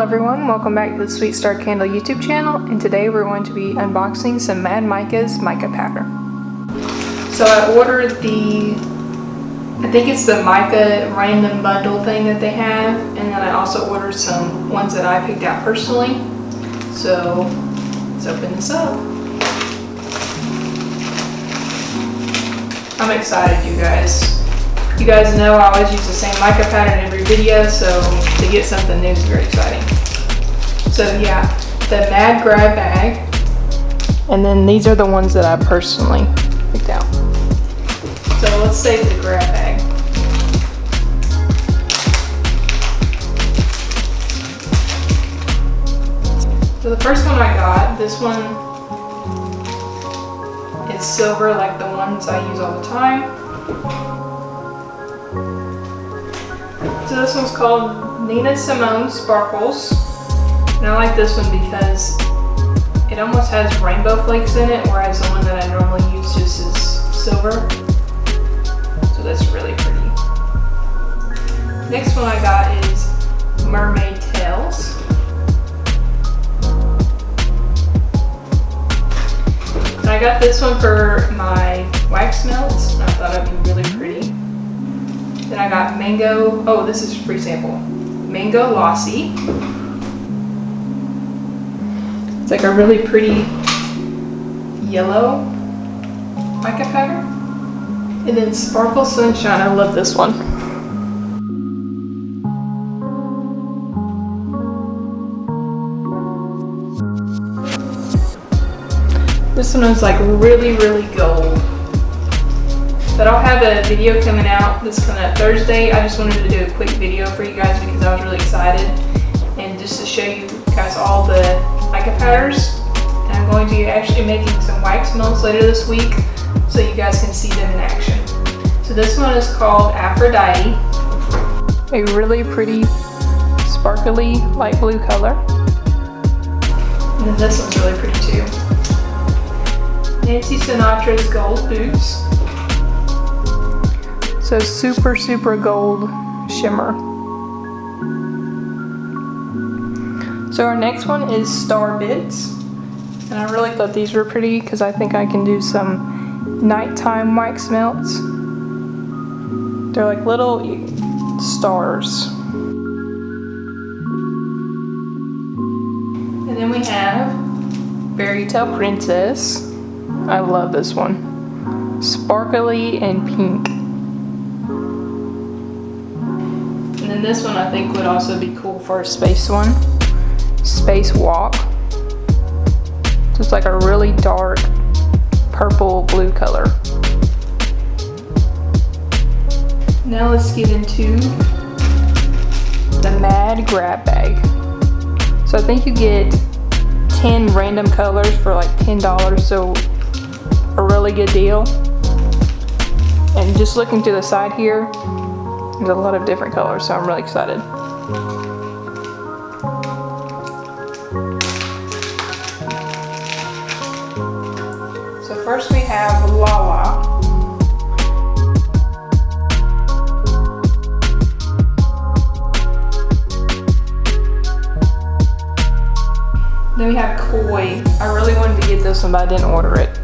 everyone, welcome back to the SweetStarCandle YouTube channel, and today we're going to be unboxing some Mad Micas mica powder. So I ordered I think it's the mica random bundle thing that they have, and then I also ordered some ones that I picked out personally. So let's open this up. I'm excited, you guys. You guys know I always use the same mica powder in every video, so to get something new is very exciting. So yeah, the Mad grab bag, and then these are the ones that I personally picked out. So let's save the grab bag. So the first one I got, this one is silver like the ones I use all the time. So this one's called Nina Simone Sparkles, and I like this one because it almost has rainbow flakes in it, whereas the one that I normally use just is silver. So that's really pretty. Next one I got is Mermaid Tails. And I got this one for my wax melts, and I thought it'd be really pretty. Then I got mango, oh, this is a free sample. Mango Lassi. It's like a really pretty yellow mica powder. And then Sparkle Sunshine, I love this one. This one is like really gold. But I'll have a video coming out this coming up Thursday. I just wanted to do a quick video for you guys because I was really excited, and just to show you guys all the mica powders. And I'm going to be actually making some wax melts later this week so you guys can see them in action. So this one is called Aphrodite. A really pretty sparkly light blue color. And then this one's really pretty too. Nancy Sinatra's Gold Boots. So super gold shimmer. So our next one is Star Bits. And I really thought these were pretty because I think I can do some nighttime wax melts. They're like little stars. And then we have Fairy Tale Princess. I love this one. Sparkly and pink. And then this one I think would also be cool for a space one. Space Walk. So it's like a really dark purple blue color. Now let's get into the Mad grab bag. So I think you get 10 random colors for like $10, so a really good deal. And just looking to the side here, there's a lot of different colors, so I'm really excited. So first we have Lala. Then we have Koi. I really wanted to get this one, but I didn't order it.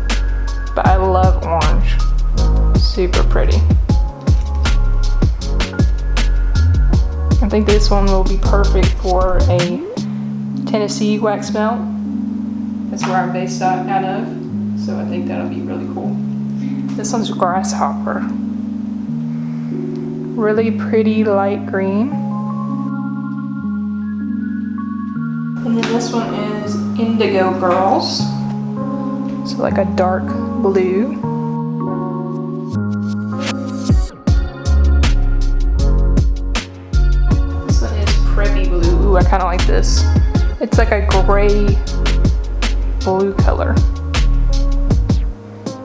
But I love orange. Super pretty. I think this one will be perfect for a Tennessee wax melt. That's where I'm based out of. So I think that'll be really cool. This one's Grasshopper. Really pretty light green. And then this one is Indigo Girls. So like a dark blue. This one is Preppy Blue. Ooh, I kind of like this. It's like a gray blue color.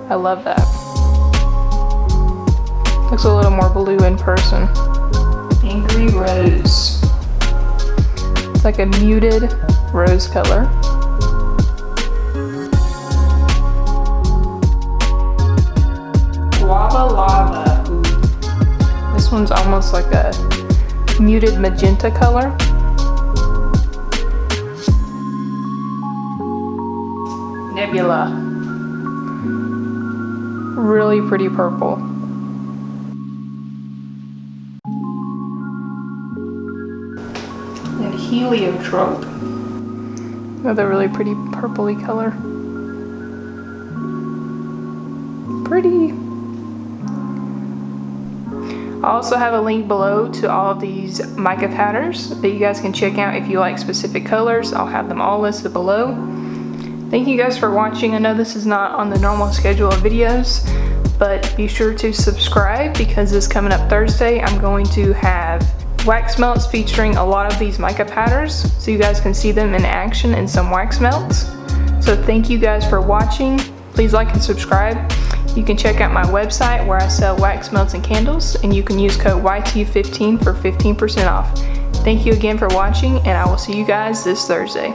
I love that. Looks a little more blue in person. Angry Rose. It's like a muted rose color. Guava Lava. Ooh. This one's almost like a muted magenta color. Nebula. Really pretty purple. And Heliotrope. Another really pretty purpley color. Pretty. I also have a link below to all of these mica powders that you guys can check out if you like specific colors. I'll have them all listed below. Thank you guys for watching. I know this is not on the normal schedule of videos, but be sure to subscribe because this coming up Thursday, I'm going to have wax melts featuring a lot of these mica powders so you guys can see them in action in some wax melts. So thank you guys for watching. Please like and subscribe. You can check out my website where I sell wax melts and candles, and you can use code YT15 for 15% off. Thank you again for watching, and I will see you guys this Thursday.